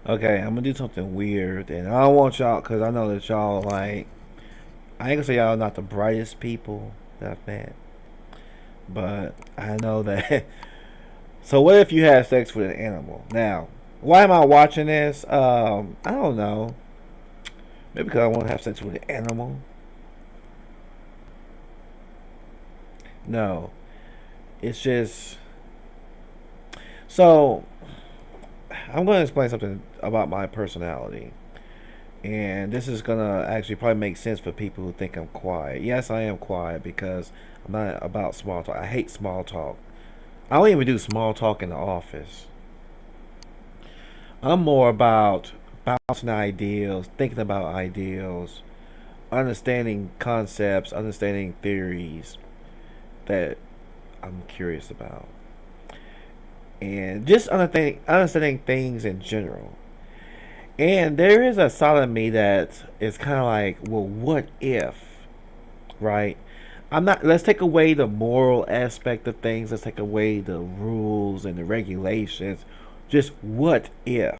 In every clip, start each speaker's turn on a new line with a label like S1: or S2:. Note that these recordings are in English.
S1: Okay, I'm gonna do something weird, and I don't want y'all, cause I know that y'all like. I ain't gonna say y'all not the brightest people that I've met, but I know that. So what if you had sex with an animal? Now, why am I watching this? I don't know. Maybe because I want to have sex with an animal. No, it's just so. I'm gonna explain something about my personality. And this is gonna actually probably make sense for people who think I'm quiet. Yes, I am quiet because I'm not about small talk. I hate small talk. I don't even do small talk in the office. I'm more about bouncing ideas, thinking about ideals, understanding concepts, understanding theories that I'm curious about, and just understanding things in general. And there is a side of me that is kind of like, well, what if, right? I'm not. Let's take away the moral aspect of things. Let's take away the rules and the regulations. Just what if?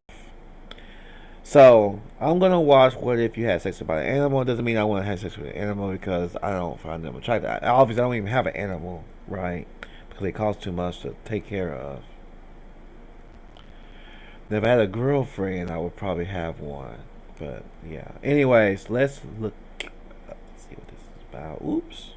S1: So I'm gonna watch What If You Had Sex with an Animal. It doesn't mean I want to have sex with an animal because I don't find them attractive. Obviously, I don't even have an animal, right? Because they cost too much to take care of. And if I had a girlfriend, I would probably have one. But yeah. Anyways, let's look. Let's see what this is about. Oops.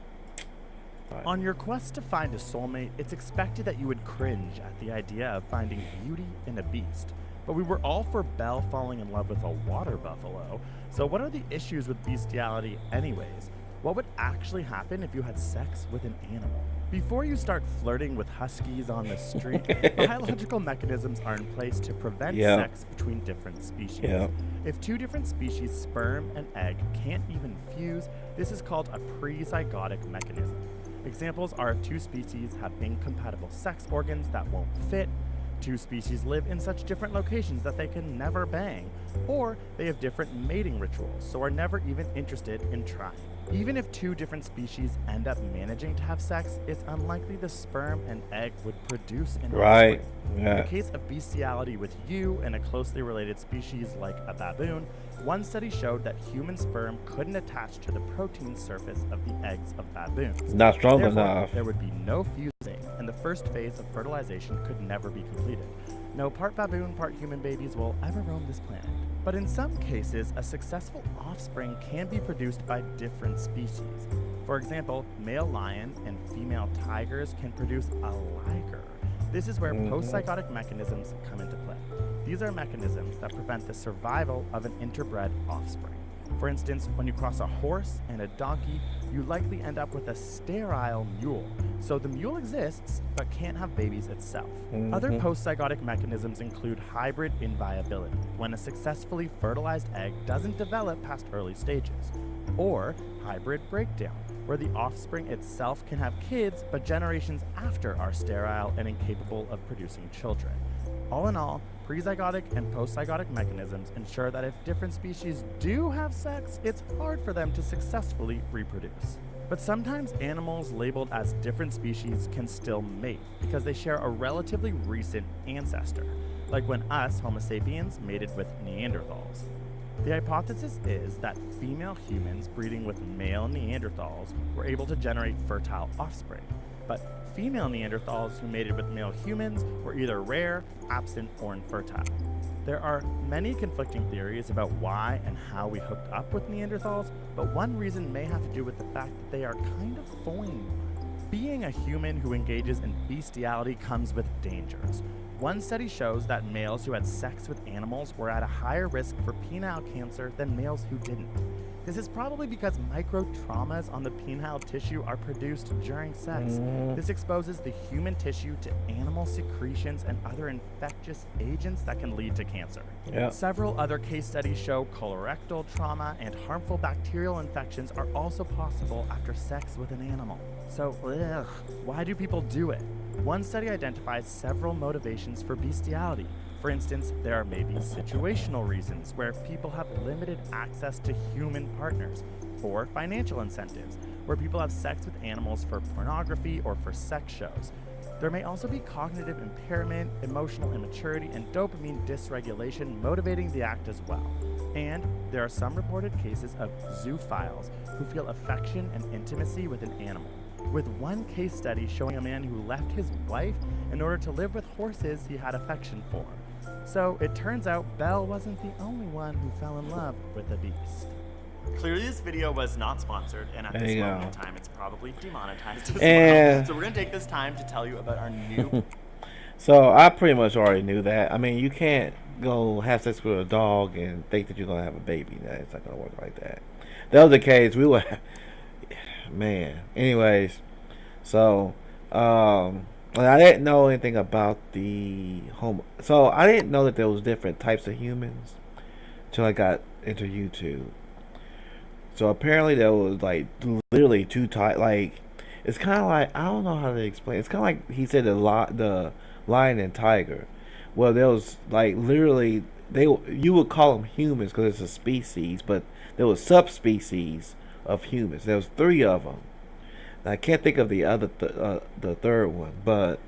S1: All right.
S2: On your quest to find a soulmate, it's expected that you would cringe at the idea of finding beauty in a beast. But we were all for Belle falling in love with a water buffalo, so what are the issues with bestiality, anyways? What would actually happen if you had sex with an animal? Before you start flirting with huskies on the street, biological mechanisms are in place to prevent
S1: Yep.
S2: sex between different species.
S1: Yep.
S2: If two different species, sperm and egg, can't even fuse, this is called a prezygotic mechanism. Examples are two species have incompatible sex organs that won't fit, two species live in such different locations that they can never bang, or they have different mating rituals, so are never even interested in trying. Even if two different species end up managing to have sex, it's unlikely the sperm and egg would produce an
S1: Right.
S2: offspring. In the
S1: Yeah.
S2: case of bestiality with you and a closely related species like a baboon, one study showed that human sperm couldn't attach to the protein surface of the eggs of baboons.
S1: Not strong
S2: Therefore,
S1: enough.
S2: there would be no fusing, and the first phase of fertilization could never be completed. No part baboon, part human babies will ever roam this planet. But in some cases, a successful offspring can be produced by different species. For example, male lion and female tigers can produce a liger. This is where postzygotic mechanisms come into play. These are mechanisms that prevent the survival of an interbred offspring. For instance, when you cross a horse and a donkey, you likely end up with a sterile mule. So the mule exists, but can't have babies itself. Other postzygotic mechanisms include hybrid inviability, when a successfully fertilized egg doesn't develop past early stages, or hybrid breakdown, where the offspring itself can have kids, but generations after are sterile and incapable of producing children. All in all, prezygotic and postzygotic mechanisms ensure that if different species do have sex, it's hard for them to successfully reproduce. But sometimes animals labeled as different species can still mate because they share a relatively recent ancestor, like when us, Homo sapiens, mated with Neanderthals. The hypothesis is that female humans breeding with male Neanderthals were able to generate fertile offspring, but female Neanderthals who mated with male humans were either rare, absent, or infertile. There are many conflicting theories about why and how we hooked up with Neanderthals, but one reason may have to do with the fact that they are kind of foreign. Being a human who engages in bestiality comes with dangers. One study shows that males who had sex with animals were at a higher risk for penile cancer than males who didn't. This is probably because microtraumas on the penile tissue are produced during sex. This exposes the human tissue to animal secretions and other infectious agents that can lead to cancer.
S1: Yeah.
S2: Several other case studies show colorectal trauma and harmful bacterial infections are also possible after sex with an animal. So, why do people do it? One study identifies several motivations for bestiality. For instance, there are maybe situational reasons where people have limited access to human partners, or financial incentives, where people have sex with animals for pornography or for sex shows. There may also be cognitive impairment, emotional immaturity, and dopamine dysregulation motivating the act as well. And there are some reported cases of zoophiles who feel affection and intimacy with an animal, with one case study showing a man who left his wife in order to live with horses he had affection for. So it turns out Belle wasn't the only one who fell in love with a beast.
S3: Clearly, this video was not sponsored, and at
S1: There
S3: this
S1: you
S3: moment
S1: go.
S3: in time, it's probably demonetized as
S1: And-
S3: well. So we're gonna take this time to tell you about our new.
S1: So I pretty much already knew that. I mean, you can't go have sex with a dog and think that you're gonna have a baby. That it's not gonna work like that. If that was the case, we would. Man. Anyways, so and I didn't know anything about the home. So I didn't know that there was different types of humans until I got into YouTube. So apparently there was like literally two types. Like it's kind of like I don't know how to explain. It's kind of like he said the lion and tiger. Well, there was like literally you would call them humans because it's a species, but there was subspecies of humans. There was three of them. And I can't think of the other the third one, but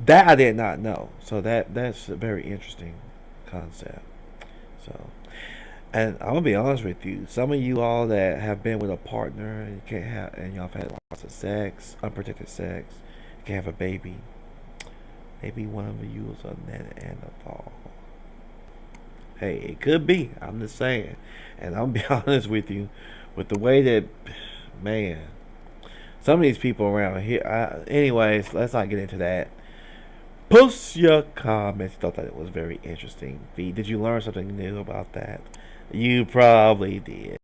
S1: that I did not know. So that's a very interesting concept. So. And I'm gonna be honest with you. Some of you all that have been with a partner and you can't have, and y'all have had lots of sex, unprotected sex, you can't have a baby. Maybe one of you was a Neanderthal. Hey, it could be. I'm just saying. And I'm gonna be honest with you, with the way that, man, some of these people around here. Anyways, let's not get into that. Post your comments. Thought that it was very interesting. V, did you learn something new about that? You probably did.